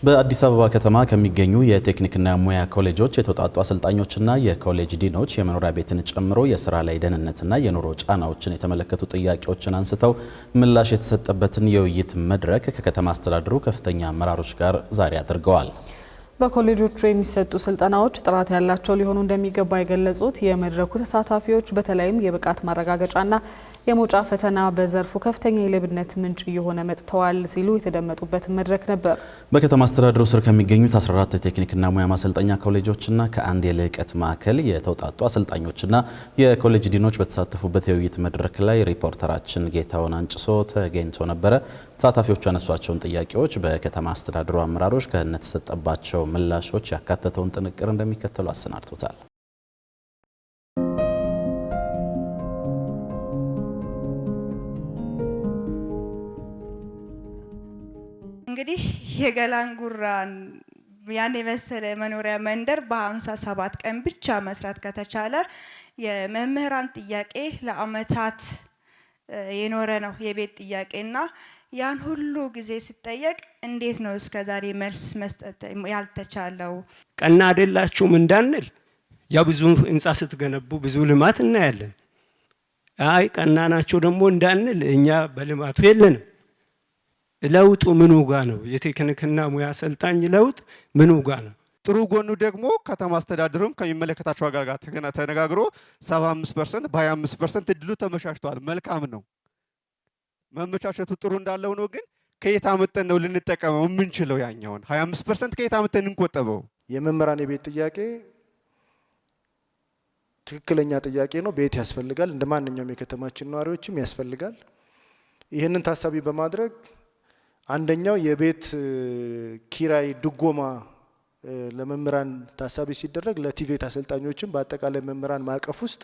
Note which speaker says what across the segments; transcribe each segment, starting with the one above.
Speaker 1: በአዲስ አበባ ከተማ ከሚገኙ የቴክኒክና ሙያ ኮሌጆች የተውጣጡ አሰልጣኞችና የኮሌጅ ዲኖች የመኖሪያ ቤትን ጨምሮ የስራ ላይ ደህንነትና የኑሮ ጫናዎችን የተመለከቱ ጥያቄዎችን አንስተው ምላሽ የተሰጠበትን የውይይት መድረክ ከከተማ አስተዳደሩ ከፍተኛ አመራሮች ጋር ዛሬ አድርገዋል።
Speaker 2: በኮሌጆቹ የሚሰጡ ስልጠናዎች ጥራት ያላቸው ሊሆኑ እንደሚገባ የገለጹት የመድረኩ ተሳታፊዎች በተለይም የብቃት ማረጋገጫና የመውጫ ፈተና በዘርፉ ከፍተኛ የሌብነት ምንጭ እየሆነ መጥተዋል ሲሉ የተደመጡበት መድረክ ነበር።
Speaker 1: በከተማ አስተዳደሩ ስር ከሚገኙት 14 የቴክኒክና ሙያ ማሰልጠኛ ኮሌጆችና ከአንድ የልዕቀት ማዕከል የተውጣጡ አሰልጣኞችና የኮሌጅ ዲኖች በተሳተፉበት የውይይት መድረክ ላይ ሪፖርተራችን ጌታውን አንጭሶ ተገኝቶ ነበረ። ተሳታፊዎቹ ያነሷቸውን ጥያቄዎች በከተማ አስተዳደሩ አመራሮች ከህነት የተሰጠባቸው ምላሾች ያካተተውን ጥንቅር እንደሚከተሉ አሰናድቶታል።
Speaker 3: እንግዲህ የገላንጉራን ያን የመሰለ መኖሪያ መንደር በ57 ቀን ብቻ መስራት ከተቻለ የመምህራን ጥያቄ ለአመታት የኖረ ነው የቤት ጥያቄና ያን ሁሉ ጊዜ ሲጠየቅ እንዴት ነው እስከዛሬ መልስ መስጠት ያልተቻለው?
Speaker 4: ቀና አይደላችሁም እንዳንል ያው ብዙ ህንጻ ስትገነቡ ብዙ ልማት እናያለን። አይ ቀና ናቸው ደግሞ እንዳንል እኛ በልማቱ የለንም። ለውጡ ምኑ ጋ ነው? የቴክኒክና ሙያ አሰልጣኝ ለውጥ ምኑ ጋ ነው?
Speaker 5: ጥሩ ጎኑ ደግሞ ከተማ አስተዳደሩም ከሚመለከታቸው ጋር ተነጋግሮ 75% በ25% እድሉ ተመቻችቷል። መልካም ነው። መመቻቸቱ ጥሩ እንዳለው ነው። ግን ከየት አመጣን ነው ልንጠቀመው የምንችለው? ያኛውን 25% ከየት አመጣን እንቆጠበው?
Speaker 6: የመምህራን የቤት ጥያቄ ትክክለኛ ጥያቄ ነው። ቤት ያስፈልጋል። እንደ ማንኛውም የከተማችን ነዋሪዎችም ያስፈልጋል። ይህንን ታሳቢ በማድረግ አንደኛው የቤት ኪራይ ድጎማ ለመምህራን ታሳቢ ሲደረግ ለቲቬት አሰልጣኞችም በአጠቃላይ መምህራን ማዕቀፍ ውስጥ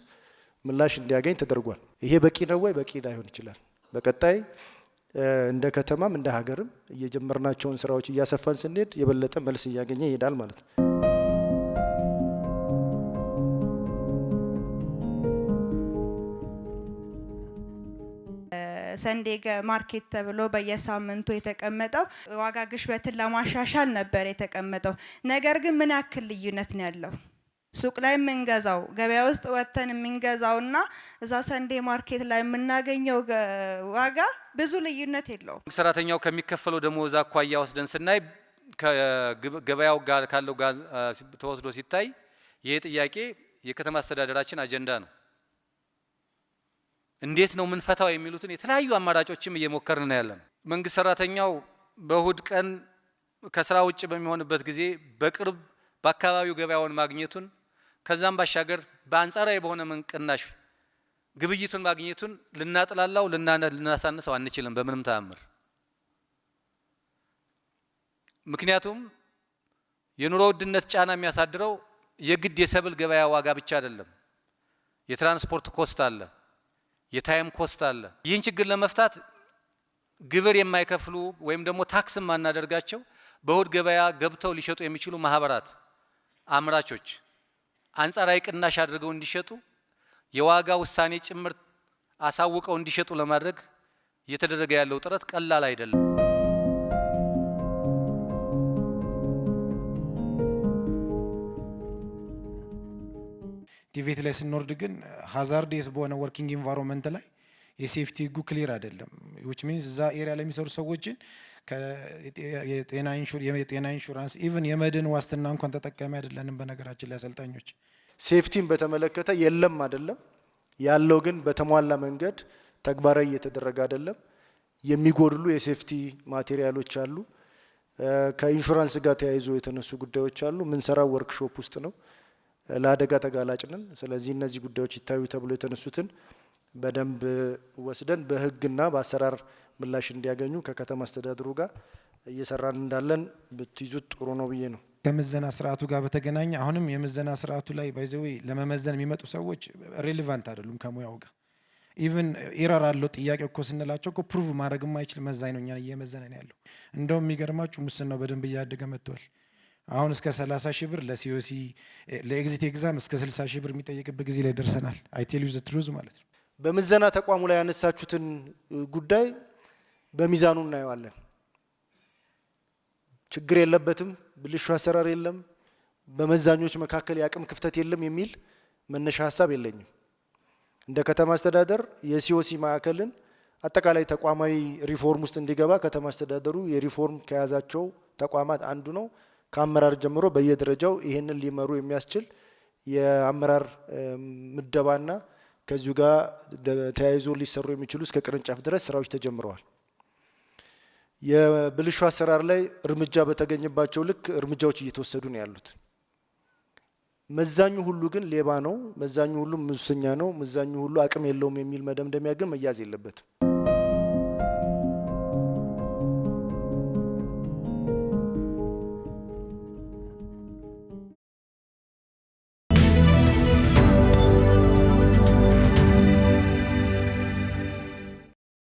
Speaker 6: ምላሽ እንዲያገኝ ተደርጓል። ይሄ በቂ ነው ወይ? በቂ ላይሆን ይችላል። በቀጣይ እንደ ከተማም እንደ ሀገርም እየጀመርናቸውን ስራዎች እያሰፋን ስንሄድ የበለጠ መልስ እያገኘ ይሄዳል ማለት ነው።
Speaker 3: ሰንዴ ማርኬት ተብሎ በየሳምንቱ የተቀመጠው ዋጋ ግሽበትን ለማሻሻል ነበር የተቀመጠው። ነገር ግን ምን ያክል ልዩነት ነው ያለው? ሱቅ ላይ የምንገዛው ገበያ ውስጥ ወተን የምንገዛውና እዛ ሰንዴ ማርኬት ላይ የምናገኘው ዋጋ ብዙ ልዩነት የለውም።
Speaker 7: ሰራተኛው ከሚከፈለው ደሞዝ አኳያ ወስደን ስናይ ከገበያው ጋር ካለው ጋር ተወስዶ ሲታይ ይሄ ጥያቄ የከተማ አስተዳደራችን አጀንዳ ነው። እንዴት ነው ምን ፈታው የሚሉትን የተለያዩ አማራጮችም እየሞከርን ነው ያለን። መንግስት ሰራተኛው በእሁድ ቀን ከስራ ውጭ በሚሆንበት ጊዜ በቅርብ በአካባቢው ገበያውን ማግኘቱን ከዛም ባሻገር በአንጻራዊ በሆነ መንቅናሽ ግብይቱን ማግኘቱን ልናጥላላው ልናሳንሰው አንችልም በምንም ተአምር። ምክንያቱም የኑሮ ውድነት ጫና የሚያሳድረው የግድ የሰብል ገበያ ዋጋ ብቻ አይደለም። የትራንስፖርት ኮስት አለ፣ የታይም ኮስት አለ። ይህን ችግር ለመፍታት ግብር የማይከፍሉ ወይም ደግሞ ታክስ ማናደርጋቸው በእሁድ ገበያ ገብተው ሊሸጡ የሚችሉ ማህበራት፣ አምራቾች አንጻራዊ ቅናሽ አድርገው እንዲሸጡ የዋጋ ውሳኔ ጭምር አሳውቀው እንዲሸጡ ለማድረግ እየተደረገ ያለው ጥረት ቀላል አይደለም።
Speaker 8: ቲቬት ላይ ስንወርድ ግን ሃዛርዴስ በሆነ ወርኪንግ ኢንቫይሮንመንት ላይ የሴፍቲ ህጉ ክሊር አይደለም። which means እዛ ኤሪያ ላይ የሚሰሩ ሰዎችን የጤና ኢንሹራንስ ኢቭን የመድን ዋስትና እንኳን ተጠቃሚ አይደለንም። በነገራችን ላይ አሰልጣኞች
Speaker 6: ሴፍቲን በተመለከተ የለም አይደለም ያለው፣ ግን በተሟላ መንገድ ተግባራዊ እየተደረገ አይደለም። የሚጎድሉ የሴፍቲ ማቴሪያሎች አሉ። ከኢንሹራንስ ጋር ተያይዞ የተነሱ ጉዳዮች አሉ። ምን ሰራው ወርክሾፕ ውስጥ ነው። ለአደጋ ተጋላጭ ነን። ስለዚህ እነዚህ ጉዳዮች ይታዩ ተብሎ የተነሱትን በደንብ ወስደን በህግና በአሰራር ምላሽ እንዲያገኙ ከከተማ አስተዳደሩ ጋር እየሰራን እንዳለን ብትይዙት ጥሩ ነው ብዬ ነው።
Speaker 8: ከምዘና ስርዓቱ ጋር በተገናኘ አሁንም የምዘና ስርዓቱ ላይ ባይዘዌ ለመመዘን የሚመጡ ሰዎች ሬሌቫንት አይደሉም ከሙያው ጋር። ኢቭን ኤረር አለው ጥያቄው እኮ ስንላቸው እኮ ፕሩቭ ማድረግ የማይችል መዛኝ ነው እኛን እየመዘነን ያለው። እንደውም የሚገርማችሁ ሙስናው በደንብ እያደገ መጥቷል። አሁን እስከ 30 ሺህ ብር ለሲኦሲ ለኤግዚት ኤግዛም እስከ 60 ሺህ ብር የሚጠየቅበት ጊዜ ላይ ደርሰናል። አይ ቴል ዩ ዘ ትሩዝ ማለት ነው።
Speaker 6: በምዘና ተቋሙ ላይ ያነሳችሁትን ጉዳይ በሚዛኑ እናየዋለን። ችግር የለበትም፣ ብልሹ አሰራር የለም፣ በመዛኞች መካከል የአቅም ክፍተት የለም የሚል መነሻ ሀሳብ የለኝም። እንደ ከተማ አስተዳደር የሲኦሲ ማዕከልን አጠቃላይ ተቋማዊ ሪፎርም ውስጥ እንዲገባ ከተማ አስተዳደሩ የሪፎርም ከያዛቸው ተቋማት አንዱ ነው። ከአመራር ጀምሮ በየደረጃው ይሄንን ሊመሩ የሚያስችል የአመራር ምደባና ከዚሁ ጋር ተያይዞ ሊሰሩ የሚችሉ እስከ ቅርንጫፍ ድረስ ስራዎች ተጀምረዋል። የብልሹ አሰራር ላይ እርምጃ በተገኘባቸው ልክ እርምጃዎች እየተወሰዱ ነው ያሉት። መዛኙ ሁሉ ግን ሌባ ነው፣ መዛኙ ሁሉ ሙሰኛ ነው፣ መዛኙ ሁሉ አቅም የለውም የሚል መደምደሚያ ግን መያዝ የለበትም።